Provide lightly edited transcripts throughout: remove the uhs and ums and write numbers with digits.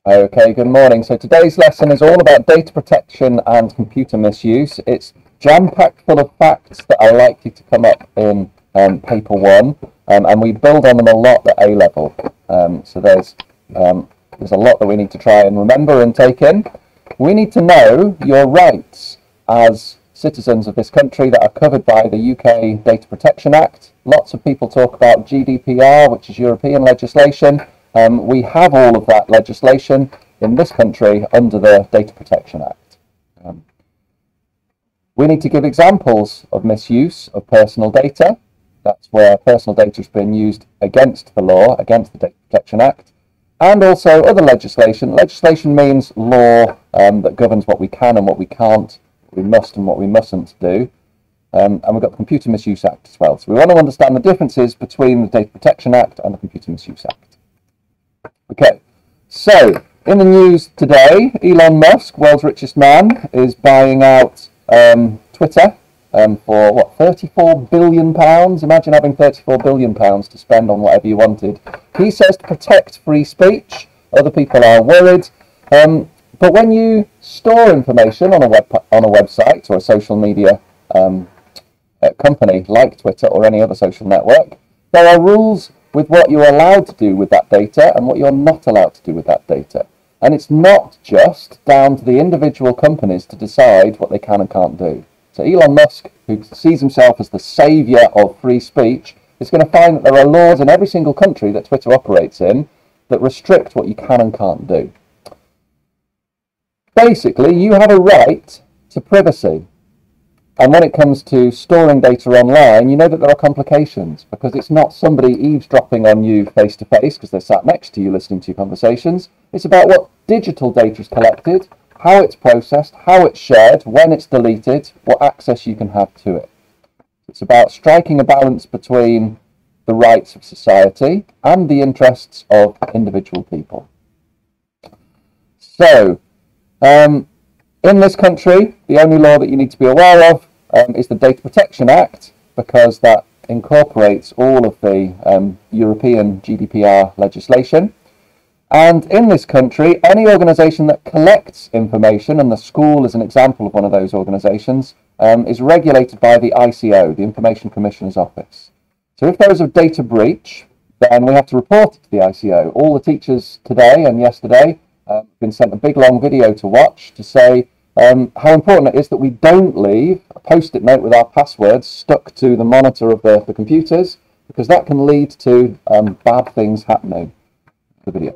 Okay, good morning. So today's lesson is all about data protection and computer misuse. It's jam-packed full of facts that are likely to come up in paper one, and we build on them a lot at A level. So there's a lot that we need to try and remember and take in. We need to know your rights as citizens of this country that are covered by the UK Data Protection Act. Lots of people talk about GDPR, which is European legislation. We have all of that legislation in this country under the Data Protection Act. We need to give examples of misuse of personal data. That's where personal data has been used against the law, against the Data Protection Act. And also other legislation. Legislation means law that governs what we can and what we can't, what we must and what we mustn't do. And we've got the Computer Misuse Act as well. So we want to understand the differences between the Data Protection Act and the Computer Misuse Act. Okay, so in the news today, Elon Musk, world's richest man, is buying out Twitter for what, £34 billion? Imagine having £34 billion to spend on whatever you wanted. He says to protect free speech. Other people are worried. But when you store information on a website or a social media company like Twitter or any other social network, there are rules with what you're allowed to do with that data and what you're not allowed to do with that data. And it's not just down to the individual companies to decide what they can and can't do. So Elon Musk, who sees himself as the saviour of free speech, is going to find that there are laws in every single country that Twitter operates in that restrict what you can and can't do. Basically, you have a right to privacy. And when it comes to storing data online, you know that there are complications because it's not somebody eavesdropping on you face to face because they're sat next to you listening to your conversations. It's about what digital data is collected, how it's processed, how it's shared, when it's deleted, what access you can have to it. It's about striking a balance between the rights of society and the interests of individual people. So, in this country, the only law that you need to be aware of is the Data Protection Act, because that incorporates all of the European GDPR legislation. And in this country, any organisation that collects information, and the school is an example of one of those organisations, is regulated by the ICO, the Information Commissioner's Office. So if there is a data breach, then we have to report it to the ICO. All the teachers today and yesterday have been sent a big long video to watch to say how important it is that we don't leave a post-it note with our passwords stuck to the monitor of the computers, because that can lead to bad things happening. The video.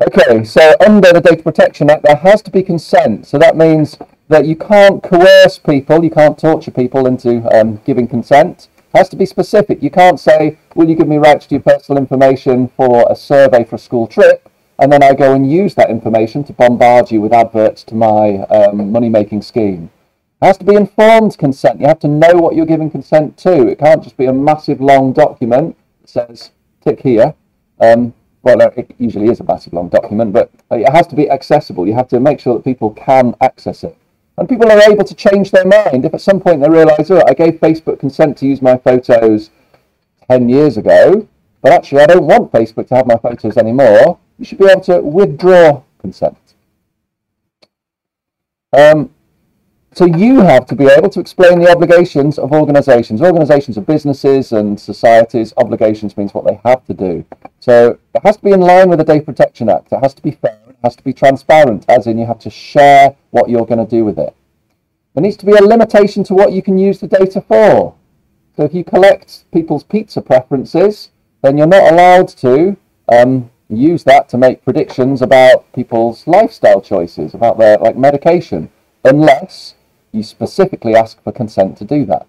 Okay, so under the Data Protection Act, there has to be consent. So that means that you can't coerce people, you can't torture people into giving consent. It has to be specific. You can't say, will you give me rights to your personal information for a survey for a school trip? And then I go and use that information to bombard you with adverts to my money-making scheme. It has to be informed consent. You have to know what you're giving consent to. It can't just be a massive long document that says, tick here. Well, it usually is a massive long document, but it has to be accessible. You have to make sure that people can access it. And people are able to change their mind. If at some point they realise, oh, I gave Facebook consent to use my photos 10 years ago, but actually I don't want Facebook to have my photos anymore, you should be able to withdraw consent. So you have to be able to explain the obligations of organisations. Organisations are businesses and societies. Obligations means what they have to do. So it has to be in line with the Data Protection Act. It has to be fair. It has to be transparent, as in you have to share what you're going to do with it. There needs to be a limitation to what you can use the data for. So if you collect people's pizza preferences, then you're not allowed to use that to make predictions about people's lifestyle choices, about their medication, unless you specifically ask for consent to do that.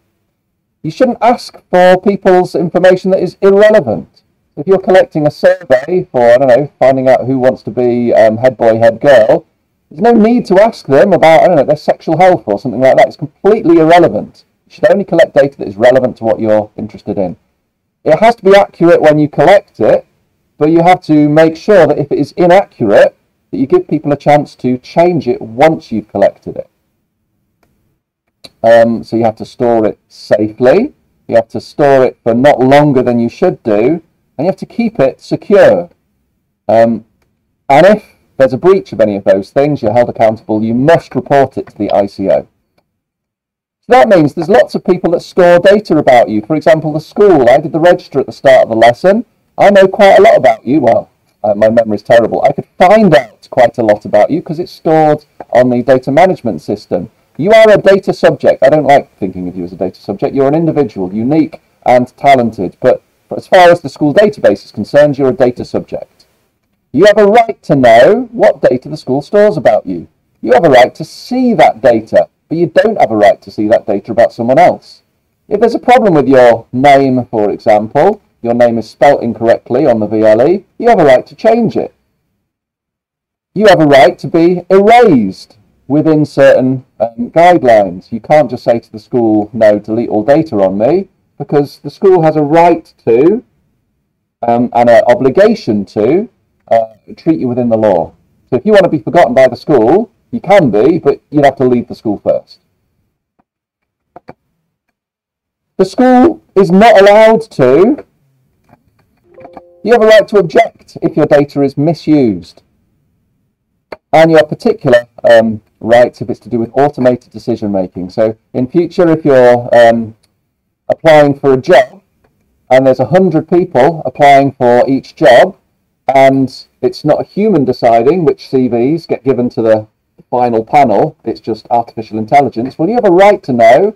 You shouldn't ask for people's information that is irrelevant. If you're collecting a survey for, I don't know, finding out who wants to be head boy, head girl, there's no need to ask them about, I don't know, their sexual health or something like that. It's completely irrelevant. You should only collect data that is relevant to what you're interested in. It has to be accurate when you collect it, but you have to make sure that if it is inaccurate, that you give people a chance to change it once you've collected it. So you have to store it safely, you have to store it for not longer than you should do, and you have to keep it secure. And if there's a breach of any of those things, you're held accountable. You must report it to the ICO. So that means there's lots of people that store data about you. For example, the school. I did the register at the start of the lesson. I know quite a lot about you. Well, my memory is terrible. I could find out quite a lot about you because it's stored on the data management system. You are a data subject. I don't like thinking of you as a data subject. You're an individual, unique and talented. But as far as the school database is concerned, you're a data subject. You have a right to know what data the school stores about you. You have a right to see that data, but you don't have a right to see that data about someone else. If there's a problem with your name, for example, your name is spelt incorrectly on the VLE, you have a right to change it. You have a right to be erased within certain guidelines. You can't just say to the school, no, delete all data on me, because the school has a right to and an obligation to treat you within the law. So if you want to be forgotten by the school, you can be, but you'd have to leave the school first. The school is not allowed to. You have a right to object if your data is misused. And you have particular rights if it's to do with automated decision making. So in future, if you're applying for a job and there's 100 people applying for each job and it's not a human deciding which CVs get given to the final panel, it's just artificial intelligence, well, you have a right to know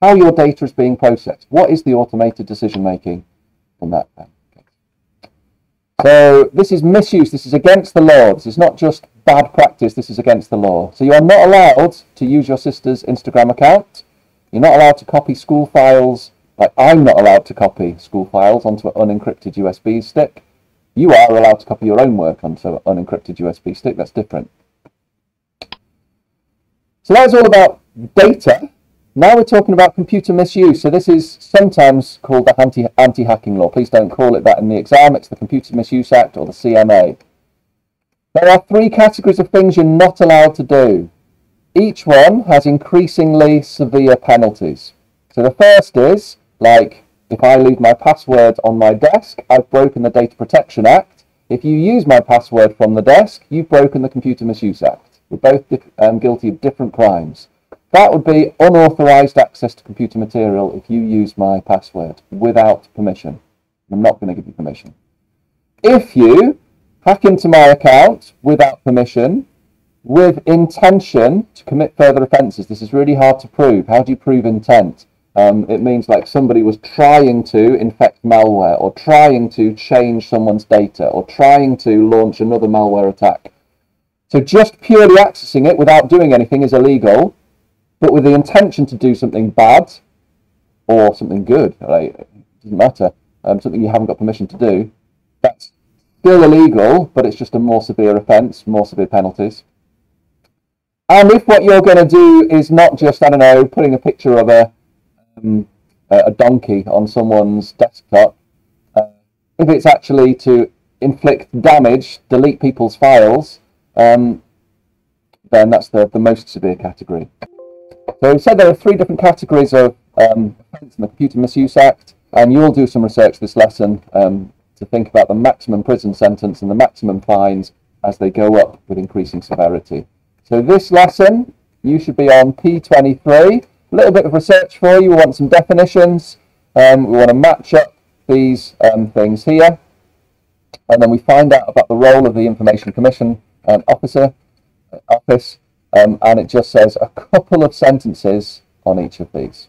how your data is being processed. What is the automated decision making on that? So this is misuse. This is against the law. This is not just bad practice. This is against the law. So you are not allowed to use your sister's Instagram account. You're not allowed to copy school files. Like, I'm not allowed to copy school files onto an unencrypted USB stick. You are allowed to copy your own work onto an unencrypted USB stick. That's different. So that's all about data. Now we're talking about computer misuse. So this is sometimes called the anti-hacking law. Please don't call it that in the exam. It's the Computer Misuse Act or the CMA. There are 3 categories of things you're not allowed to do. Each one has increasingly severe penalties. So the first is, like, if I leave my password on my desk, I've broken the Data Protection Act. If you use my password from the desk, you've broken the Computer Misuse Act. We're both guilty of different crimes. That would be unauthorized access to computer material if you use my password without permission. I'm not going to give you permission. If you hack into my account without permission, with intention to commit further offences, this is really hard to prove. How do you prove intent? It means like somebody was trying to infect malware or trying to change someone's data or trying to launch another malware attack. So just purely accessing it without doing anything is illegal. But with the intention to do something bad or something good, right? It doesn't matter, something you haven't got permission to do, that's still illegal, but it's just a more severe offence, more severe penalties. And if what you're going to do is not just, I don't know, putting a picture of a donkey on someone's desktop, if it's actually to inflict damage, delete people's files, then that's the most severe category. So we said there are 3 different categories of offence in the Computer Misuse Act, and you'll do some research this lesson to think about the maximum prison sentence and the maximum fines as they go up with increasing severity. So this lesson, you should be on P23. A little bit of research for you. We want some definitions. We want to match up these things here, and then we find out about the role of the Information Commission Office. And it just says a couple of sentences on each of these.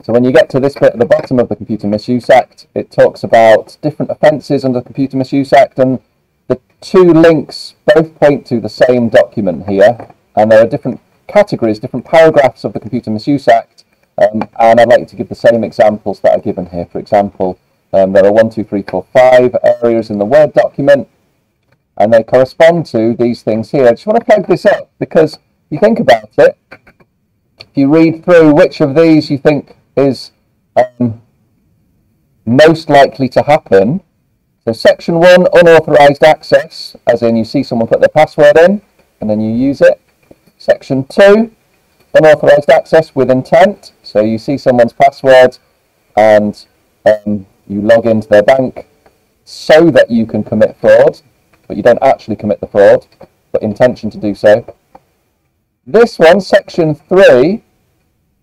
So when you get to this bit at the bottom of the Computer Misuse Act, it talks about different offences under the Computer Misuse Act, and the 2 links both point to the same document here, and there are different categories, different paragraphs of the Computer Misuse Act, and I'd like to give the same examples that are given here. For example, there are 1, 2, 3, 4, 5 areas in the Word document, and they correspond to these things here. I just want to flag this up because you think about it. If you read through which of these you think is most likely to happen. So section 1, unauthorized access, as in you see someone put their password in and then you use it. Section 2, unauthorized access with intent. So you see someone's password and you log into their bank so that you can commit fraud, but you don't actually commit the fraud, but intention to do so. This one, section 3,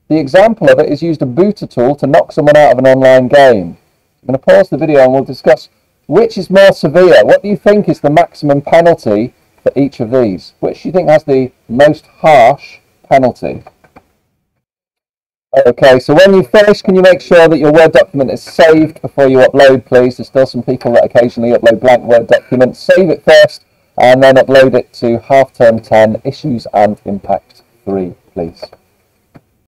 the example of it is used a booter tool to knock someone out of an online game. I'm going to pause the video and we'll discuss which is more severe. What do you think is the maximum penalty for each of these? Which do you think has the most harsh penalty? Okay, so when you finish, can you make sure that your Word document is saved before you upload, please? There's still some people that occasionally upload blank Word documents. Save it first and then upload it to Half Term 10, Issues and Impact 3, please.